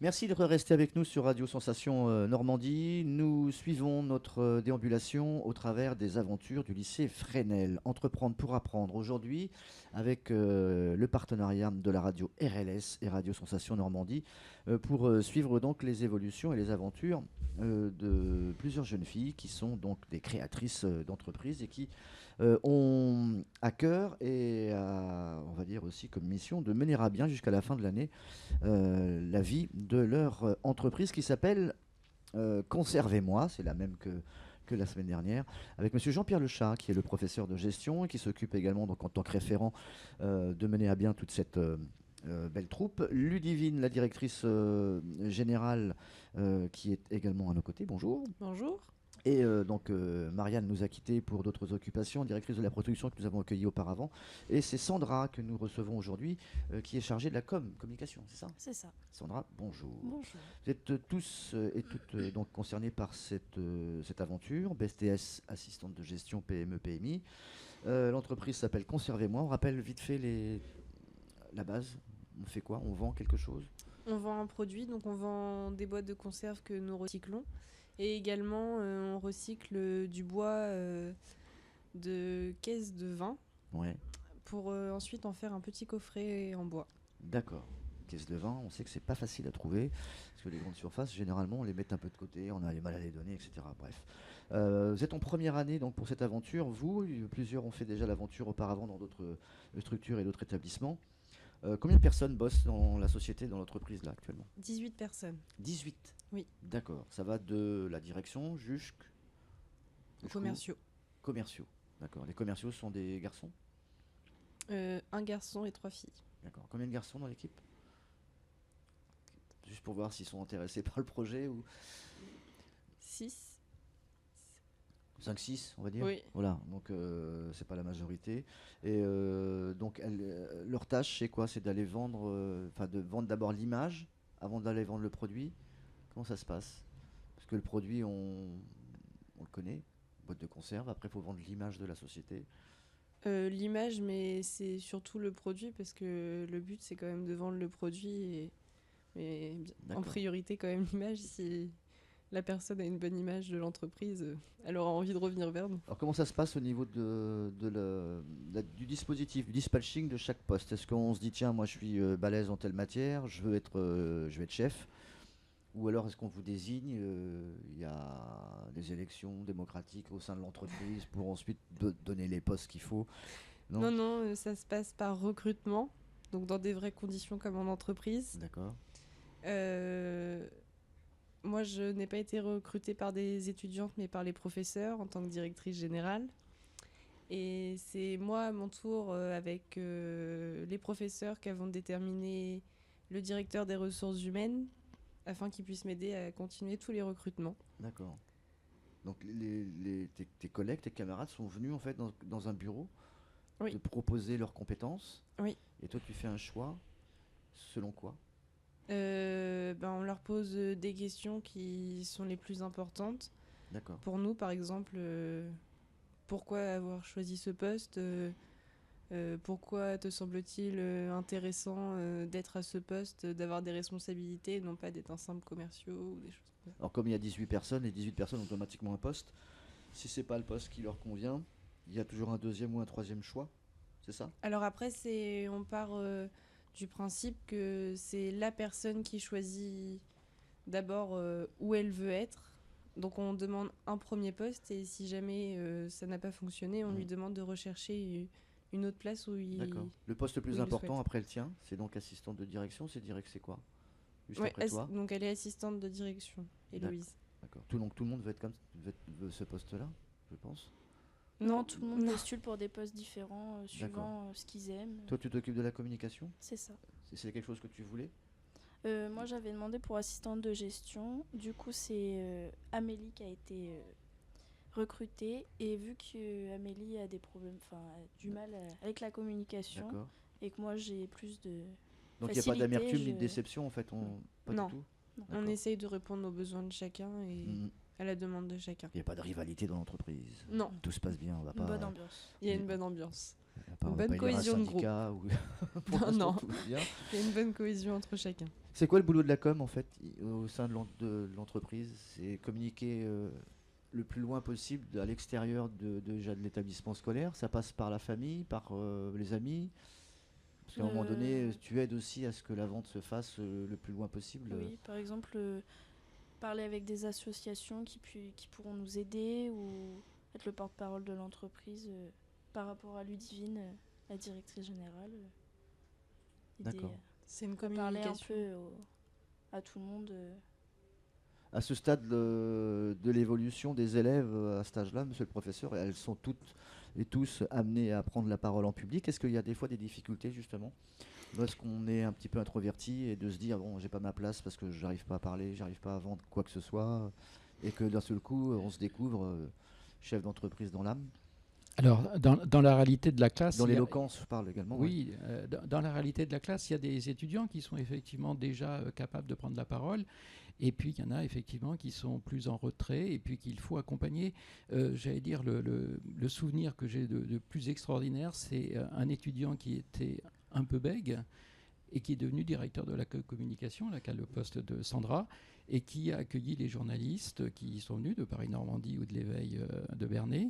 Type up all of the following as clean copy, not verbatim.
Merci d'être resté avec nous sur Radio Sensation Normandie. Nous suivons notre déambulation au travers des aventures du lycée Fresnel. Entreprendre pour apprendre aujourd'hui avec le partenariat de la radio RLS et Radio Sensation Normandie pour suivre donc les évolutions et les aventures de plusieurs jeunes filles qui sont donc des créatrices d'entreprises et qui ont à cœur et on va dire aussi comme mission de mener à bien jusqu'à la fin de l'année la vie de leur entreprise qui s'appelle Conservez-moi, c'est la même que la semaine dernière, avec monsieur Jean-Pierre Lechat, qui est le professeur de gestion et qui s'occupe également, donc, en tant que référent, de mener à bien toute cette belle troupe. Ludivine, la directrice générale, qui est également à nos côtés. Bonjour. Bonjour. Et donc Marianne nous a quittés pour d'autres occupations, directrice de la production que nous avons accueillie auparavant. Et c'est Sandra que nous recevons aujourd'hui, qui est chargée de la communication, c'est ça? C'est ça. Sandra, bonjour. Bonjour. Vous êtes tous et toutes donc concernés par cette aventure. BSTS, assistante de gestion PME-PMI. L'entreprise s'appelle Conservez-moi. On rappelle vite fait la base. On fait quoi? On vend quelque chose? On vend un produit, donc on vend des boîtes de conserve que nous recyclons. Et également, on recycle du bois de caisses de vin Ouais. pour ensuite en faire un petit coffret en bois. D'accord. Caisse de vin, on sait que c'est pas facile à trouver, parce que les grandes surfaces, généralement, on les met un peu de côté, on a les mal à les donner, etc. Bref. Vous êtes en première année donc pour cette aventure. Vous, plusieurs ont fait déjà l'aventure auparavant dans d'autres structures et d'autres établissements. Combien de personnes bossent dans la société, dans l'entreprise là actuellement? 18 personnes. 18. Oui. D'accord. Ça va de la direction jusqu'aux Commerciaux. Commerciaux. D'accord. Les commerciaux sont des garçons? Un garçon et 3 filles. D'accord. Combien de garçons dans l'équipe? Juste pour voir s'ils sont intéressés par le projet ou 6. 5-6, on va dire. Oui. Voilà, donc c'est pas la majorité. Et donc leur tâche, c'est quoi? C'est d'aller vendre, de vendre d'abord l'image avant d'aller vendre le produit. Comment ça se passe? Parce que le produit, on le connaît, boîte de conserve. Après, il faut vendre l'image de la société. L'image, mais c'est surtout le produit, parce que le but, c'est quand même de vendre le produit. Mais en D'accord. priorité, quand même, l'image. Si la personne a une bonne image de l'entreprise, elle aura envie de revenir vers nous. Alors comment ça se passe au niveau du dispositif, du dispatching de chaque poste? Est-ce qu'on se dit, tiens, moi je suis balèze en telle matière, je veux être chef? Ou alors est-ce qu'on vous désigne, il y a des élections démocratiques au sein de l'entreprise pour ensuite donner les postes qu'il faut? Non. Non, ça se passe par recrutement, donc dans des vraies conditions comme en entreprise. D'accord. Moi, je n'ai pas été recrutée par des étudiantes, mais par les professeurs en tant que directrice générale. Et c'est moi, à mon tour, avec les professeurs, qui avons déterminé le directeur des ressources humaines afin qu'il puisse m'aider à continuer tous les recrutements. D'accord. Donc tes collègues, tes camarades sont venus en fait dans un bureau Oui. te proposer leurs compétences. Oui. Et toi tu fais un choix selon quoi? On leur pose des questions qui sont les plus importantes. D'accord. Pour nous, par exemple, pourquoi avoir choisi ce poste? Pourquoi te semble-t-il intéressant d'être à ce poste, d'avoir des responsabilités, non pas d'être un simple commercial ou des choses comme ça. Alors comme il y a 18 personnes, les 18 personnes ont automatiquement un poste. Si c'est pas le poste qui leur convient, il y a toujours un deuxième ou un troisième choix, c'est ça? Alors après, on part du principe que c'est la personne qui choisit d'abord où elle veut être. Donc on demande un premier poste, et si jamais ça n'a pas fonctionné, on lui demande de rechercher une autre place où il... D'accord. Le poste le où plus il le important souhaite. après le tien, c'est donc assistante de direction, c'est quoi? Juste Ouais, après toi? donc elle est assistante de direction, Héloïse. D'accord. Tout le monde veut ce poste-là, je pense. Non, tout le monde Non. postule pour des postes différents, suivant ce qu'ils aiment. Toi, tu t'occupes de la communication? C'est ça. C'est quelque chose que tu voulais? Moi, j'avais demandé pour assistante de gestion. Du coup, c'est Amélie qui a été recrutée. Et vu que Amélie a des problèmes, du mal avec la communication, D'accord. et que moi, j'ai plus de Donc il n'y a pas facilité, d'amertume ni de déception en fait, pas Non. du tout? Non. On D'accord. essaye de répondre aux besoins de chacun et Mhm. à la demande de chacun. Il n'y a pas de rivalité dans l'entreprise. Non, Tout se passe bien, on va Une pas. bonne ambiance. il y a une bonne ambiance. On Une va bonne pas élire un cohésion de groupe. syndicat pour Non, l'instant, non. tout va bien. Il y a une bonne cohésion entre chacun. C'est quoi le boulot de la com en fait au sein de l'entreprise? C'est communiquer le plus loin possible à l'extérieur déjà de l'établissement scolaire. Ça passe par la famille, par les amis. Parce qu'à un moment donné, tu aides aussi à ce que la vente se fasse le plus loin possible. Oui, par exemple, parler avec des associations qui pourront nous aider ou être le porte-parole de l'entreprise par rapport à Ludivine, la directrice générale. Aider D'accord. C'est une à parler un communication. peu à tout le monde. À ce stade de l'évolution des élèves à cet âge-là, monsieur le professeur, elles sont toutes et tous amenés à prendre la parole en public. Est-ce qu'il y a des fois des difficultés justement parce qu'on est un petit peu introverti et de se dire bon, j'ai pas ma place parce que j'arrive pas à parler, j'arrive pas à vendre quoi que ce soit, et que d'un seul coup on se découvre chef d'entreprise dans l'âme, Alors, dans la réalité de la classe, dans il y a- l'éloquence, je parle également. Ouais. oui, dans la réalité de la classe, il y a des étudiants qui sont effectivement déjà capables de prendre la parole, et puis il y en a effectivement qui sont plus en retrait, et puis qu'il faut accompagner. J'allais dire, le souvenir que j'ai de plus extraordinaire, c'est un étudiant qui était un peu bègue, et qui est devenu directeur de la communication, là, qui a le poste de Sandra, et qui a accueilli les journalistes qui sont venus de Paris-Normandie ou de l'Éveil de Bernay,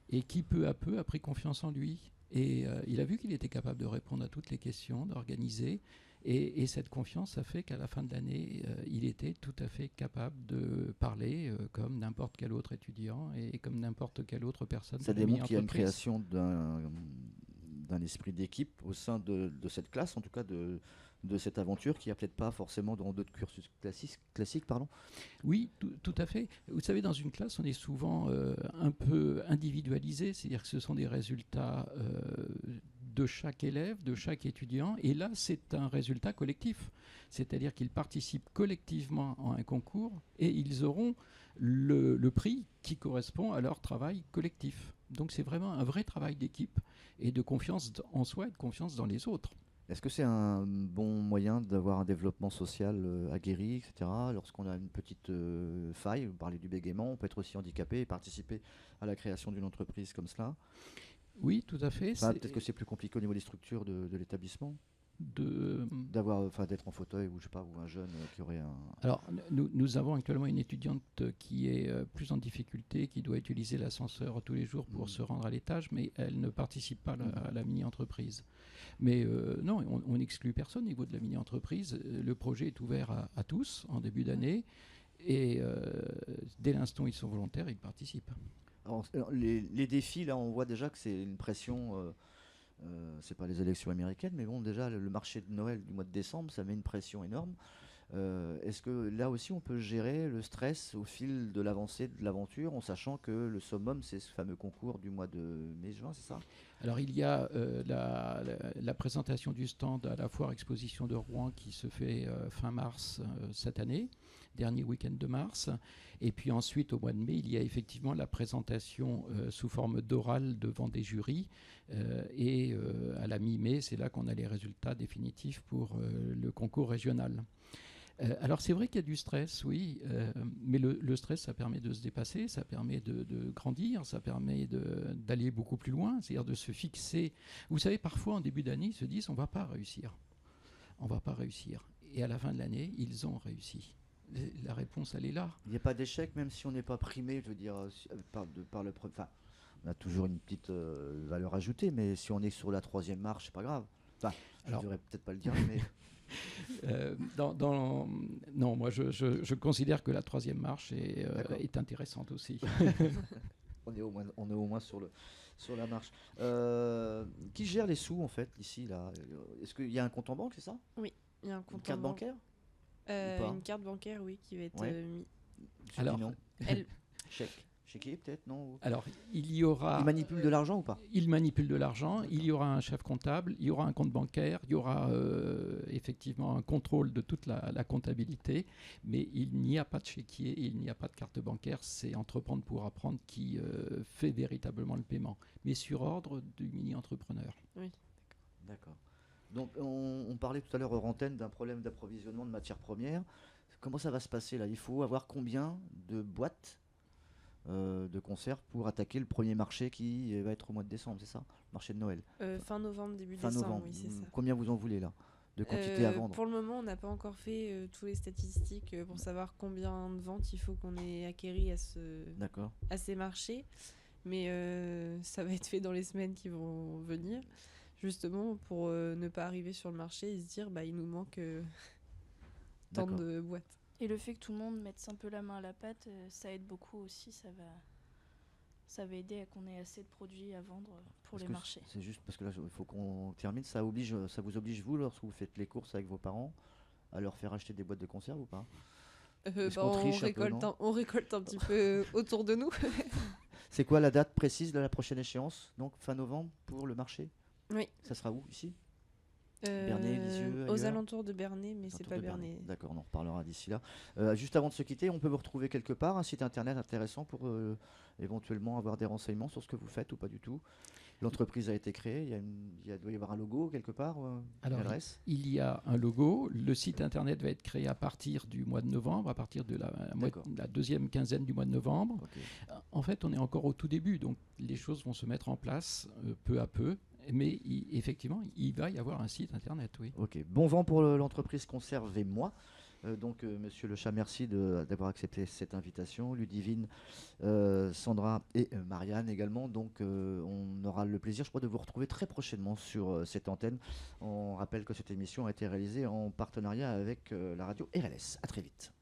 et qui peu à peu a pris confiance en lui. Et il a vu qu'il était capable de répondre à toutes les questions, d'organiser. Et cette confiance a fait qu'à la fin de l'année, il était tout à fait capable de parler comme n'importe quel autre étudiant et comme n'importe quelle autre personne. Ça de la démontre qu'il y a une mini-entreprise. création d'un esprit d'équipe au sein de cette classe, en tout cas de cette aventure, qui n'y a peut-être pas forcément dans d'autres cursus classiques, pardon. Oui, tout à fait. Vous savez, dans une classe, on est souvent un peu individualisé, c'est-à-dire que ce sont des résultats de chaque élève, de chaque étudiant, et là, c'est un résultat collectif. C'est-à-dire qu'ils participent collectivement à un concours et ils auront le prix qui correspond à leur travail collectif. Donc c'est vraiment un vrai travail d'équipe et de confiance en soi et de confiance dans les autres. Est-ce que c'est un bon moyen d'avoir un développement social aguerri, etc. Lorsqu'on a une petite faille, vous parlez du bégaiement, on peut être aussi handicapé et participer à la création d'une entreprise comme cela. Oui, tout à fait. Enfin, peut-être que c'est plus compliqué au niveau des structures de l'établissement, de... d'être en fauteuil ou je sais pas, ou un jeune qui aurait un. Alors, nous avons actuellement une étudiante qui est plus en difficulté, qui doit utiliser l'ascenseur tous les jours pour se rendre à l'étage, mais elle ne participe pas à la mini-entreprise. Mais non, on n'exclut personne au niveau de la mini-entreprise. Le projet est ouvert à tous en début d'année, et dès l'instant où ils sont volontaires, ils participent. Alors, les défis, là, on voit déjà que c'est une pression. C'est pas les élections américaines, mais bon, déjà le marché de Noël du mois de décembre, ça met une pression énorme. Est-ce que là aussi on peut gérer le stress au fil de l'avancée de l'aventure, en sachant que le summum, c'est ce fameux concours du mois de mai-juin, c'est ça? Alors il y a la présentation du stand à la foire exposition de Rouen qui se fait fin mars cette année, dernier week-end de mars. Et puis ensuite au mois de mai, il y a effectivement la présentation sous forme d'oral devant des jurys. Et à la mi-mai, c'est là qu'on a les résultats définitifs pour le concours régional. Alors c'est vrai qu'il y a du stress, oui, mais le stress, ça permet de se dépasser, ça permet de grandir, ça permet d'aller beaucoup plus loin, c'est-à-dire de se fixer. Vous savez, parfois en début d'année, ils se disent on ne va pas réussir. On ne va pas réussir. Et à la fin de l'année, ils ont réussi. La réponse, elle est là. Il n'y a pas d'échec, même si on n'est pas primé, je veux dire, par le. Enfin, on a toujours une petite valeur ajoutée, mais si on est sur la 3e marche, c'est pas grave. Enfin, je ne devrais peut-être pas le dire, mais. Non, moi je considère que la 3e marche est intéressante aussi. On est au moins sur la marche. Qui gère les sous en fait ici là? Est-ce qu'il y a un compte en banque, c'est ça? Oui, il y a un compte Une carte en banque. bancaire? Ou pas Une carte bancaire, oui, qui va être Ouais. mise. Je Alors, dis non. Elle- Chèque. Chéquier peut-être, non? Alors, il y aura... Il manipule de l'argent ou pas? Il manipule de l'argent, il y aura un chef comptable, il y aura un compte bancaire, il y aura effectivement un contrôle de toute la comptabilité, mais il n'y a pas de chéquier, il n'y a pas de carte bancaire, c'est Entreprendre pour apprendre qui fait véritablement le paiement, mais sur ordre du mini-entrepreneur. Oui, D'accord. Donc on parlait tout à l'heure hors antenne d'un problème d'approvisionnement de matières premières. Comment ça va se passer là? Il faut avoir combien de boîtes de conserve pour attaquer le premier marché qui va être au mois de décembre, c'est ça? Marché de Noël. Fin novembre, début Fin décembre, novembre. oui, c'est ça. Combien vous en voulez là? De quantité à vendre? Pour le moment, on n'a pas encore fait tous les statistiques pour savoir combien de ventes il faut qu'on ait acquéri D'accord. à ces marchés. Mais ça va être fait dans les semaines qui vont venir, justement pour ne pas arriver sur le marché et se dire il nous manque tant D'accord. de boîtes. Et le fait que tout le monde mette un peu la main à la pâte, ça aide beaucoup aussi. Ça va aider à qu'on ait assez de produits à vendre pour Est-ce les que marchés. C'est juste parce que là, il faut qu'on termine. Ça vous oblige, vous, lorsque vous faites les courses avec vos parents, à leur faire acheter des boîtes de conserve ou pas? Est-ce qu'on triche un peu, non On récolte un petit peu autour de nous. C'est quoi la date précise de la prochaine échéance? Donc fin novembre pour le marché? Oui. Ça sera où? Ici? Bernay, Lisieux, Aux ailleurs alentours de Bernay, mais c'est Autour pas de Bernay. Bernay. D'accord, on en reparlera d'ici là. Juste avant de se quitter, on peut vous retrouver quelque part, un site internet intéressant pour éventuellement avoir des renseignements sur ce que vous faites ou pas du tout. L'entreprise a été créée, doit y avoir un logo quelque part, une Alors, adresse? il y a un logo. Le site internet va être créé à partir du mois de novembre, à partir de D'accord. la deuxième quinzaine du mois de novembre. Ok. En fait, on est encore au tout début, donc les choses vont se mettre en place peu à peu. Mais effectivement, il va y avoir un site internet, oui. Ok, bon vent pour l'entreprise Conservez-moi. Monsieur Le Chat, merci d'avoir accepté cette invitation. Ludivine, Sandra et Marianne également. Donc, on aura le plaisir, je crois, de vous retrouver très prochainement sur cette antenne. On rappelle que cette émission a été réalisée en partenariat avec la radio RLS. À très vite.